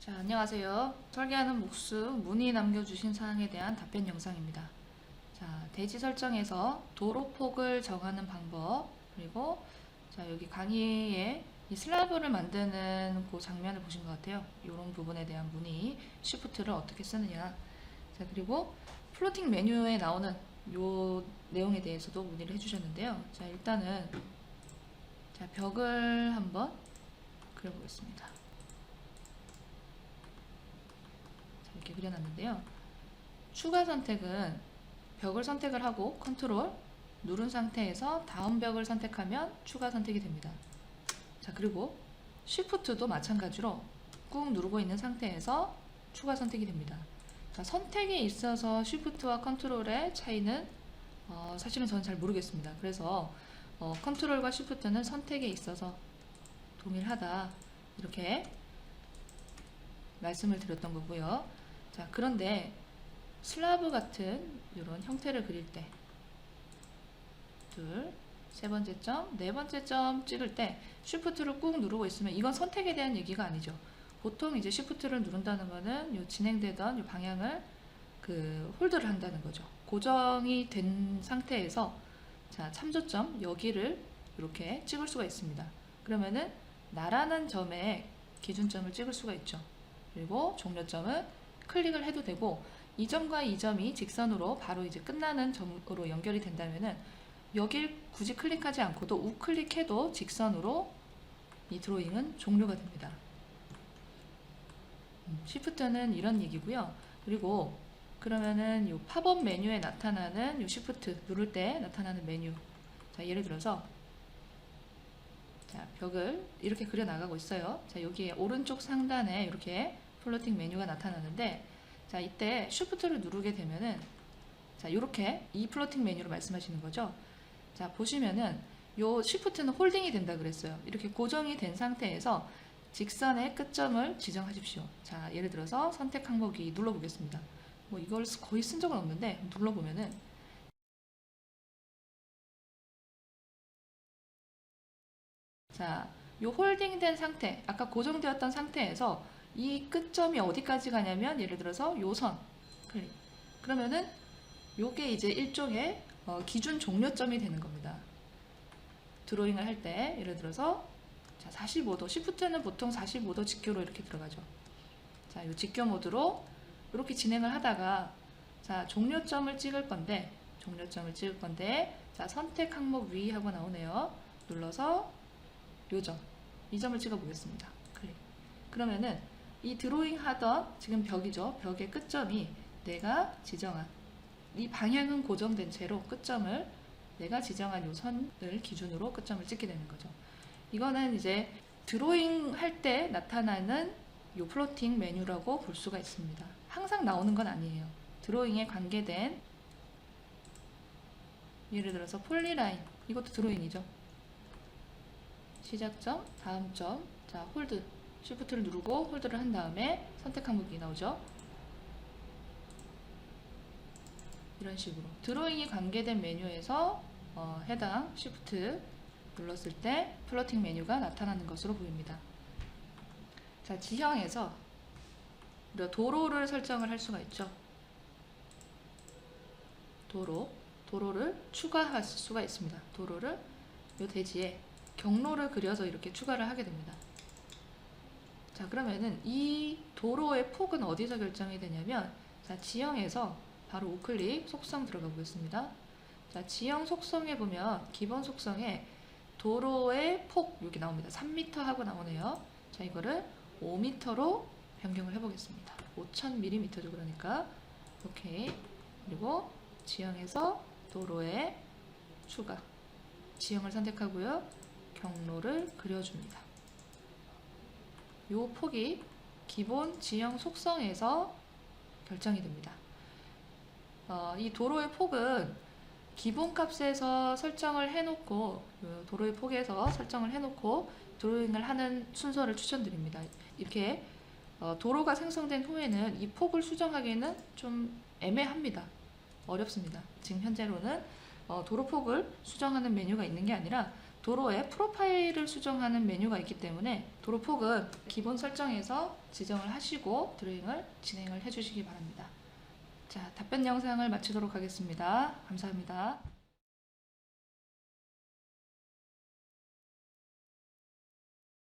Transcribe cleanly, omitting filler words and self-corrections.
자, 안녕하세요. 설계하는 목수 문의 남겨주신 사항에 대한 답변 영상입니다. 자, 대지 설정에서 도로폭을 정하는 방법, 그리고 자, 여기 강의에 이 슬라브를 만드는 그 장면을 보신 것 같아요. 이런 부분에 대한 문의, 쉬프트를 어떻게 쓰느냐. 자, 그리고 플로팅 메뉴에 나오는 요 내용에 대해서도 문의를 해주셨는데요. 자, 일단은 자, 벽을 한번 그려보겠습니다. 이렇게 그려놨는데요. 추가 선택은 벽을 선택을 하고 컨트롤 누른 상태에서 다음 벽을 선택하면 추가 선택이 됩니다. 자, 그리고 쉬프트도 마찬가지로 꾹 누르고 있는 상태에서 추가 선택이 됩니다. 자, 선택에 있어서 쉬프트와 컨트롤의 차이는 사실은 저는 잘 모르겠습니다. 그래서 컨트롤과 쉬프트는 선택에 있어서 동일하다, 이렇게 말씀을 드렸던 거고요. 자, 그런데 슬라브 같은 이런 형태를 그릴 때 세 번째 점, 네 번째 점 찍을 때 쉬프트를 꾹 누르고 있으면 이건 선택에 대한 얘기가 아니죠. 보통 이제 쉬프트를 누른다는 거는 요 진행되던 요 방향을 홀드를 한다는 거죠. 고정이 된 상태에서 자, 참조점 여기를 이렇게 찍을 수가 있습니다. 그러면은 나라는 점에 기준점을 찍을 수가 있죠. 그리고 종료점은 클릭을 해도 되고, 이 점과 이 점이 직선으로 바로 이제 끝나는 점으로 연결이 된다면은 여길 굳이 클릭하지 않고도 우클릭해도 직선으로 이 드로잉은 종료가 됩니다. 쉬프트는 이런 얘기고요. 그리고 그러면은 이 팝업 메뉴에 나타나는 이 쉬프트 누를 때 나타나는 메뉴. 자, 예를 들어서 자, 벽을 이렇게 그려 나가고 있어요. 자, 여기에 오른쪽 상단에 이렇게 플로팅 메뉴가 나타나는데, 자, 이때 쉬프트를 누르게 되면은 자, 이렇게 이 플로팅 메뉴로 말씀하시는 거죠. 자, 보시면은 요 쉬프트는 홀딩이 된다 그랬어요. 이렇게 고정이 된 상태에서 직선의 끝점을 지정하십시오. 자, 예를 들어서 선택 항목이 눌러보겠습니다. 뭐 이걸 거의 쓴 적은 없는데 눌러보면은 자, 요 홀딩된 상태, 아까 고정되었던 상태에서 이 끝점이 어디까지 가냐면 예를 들어서 요 선 클릭. 그러면은 요게 이제 일종의 기준 종료점이 되는 겁니다. 드로잉을 할 때 예를 들어서 자, 45도, 시프트는 보통 45도 직교로 이렇게 들어가죠. 자, 요 직교 모드로 이렇게 진행을 하다가 자, 종료점을 찍을 건데 자, 선택 항목 위 하고 나오네요. 눌러서 요점, 이 점을 찍어 보겠습니다. 클릭. 그러면은 이 드로잉 하던 지금 벽이죠. 벽의 끝점이 내가 지정한 이 방향은 고정된 채로 끝점을 내가 지정한 요 선을 기준으로 끝점을 찍게 되는 거죠. 이거는 이제 드로잉 할 때 나타나는 요 플로팅 메뉴라고 볼 수가 있습니다. 항상 나오는 건 아니에요. 드로잉에 관계된 예를 들어서 폴리라인, 이것도 드로잉이죠. 시작점, 다음 점, 자, 홀드, 쉬프트를 누르고 홀드를 한 다음에 선택 항목이 나오죠. 이런 식으로 드로잉이 관계된 메뉴에서 해당 쉬프트 눌렀을 때 플로팅 메뉴가 나타나는 것으로 보입니다. 자, 지형에서 우리가 도로를 설정을 할 수가 있죠. 도로를 추가할 수가 있습니다. 도로를 이 대지에 경로를 그려서 이렇게 추가를 하게 됩니다. 자, 그러면은 이 도로의 폭은 어디서 결정이 되냐면 자, 지형에서 바로 우클릭 속성 들어가 보겠습니다. 자, 지형 속성에 보면 기본 속성에 도로의 폭 여기 나옵니다. 3m 하고 나오네요. 자, 이거를 5m로 변경을 해보겠습니다. 5000mm죠. 그러니까 오케이. 그리고 지형에서 도로의 추가, 지형을 선택하고요. 경로를 그려줍니다. 이 폭이 기본 지형 속성에서 결정이 됩니다. 이 도로의 폭은 기본 값에서 설정을 해놓고 도로의 폭에서 설정을 해놓고 드로잉을 하는 순서를 추천드립니다. 이렇게 도로가 생성된 후에는 이 폭을 수정하기는 좀 애매합니다. 어렵습니다. 지금 현재로는 도로 폭을 수정하는 메뉴가 있는 게 아니라 도로에 프로파일을 수정하는 메뉴가 있기 때문에 도로 폭은 기본 설정에서 지정을 하시고 드로잉을 진행을 해주시기 바랍니다. 자, 답변 영상을 마치도록 하겠습니다. 감사합니다.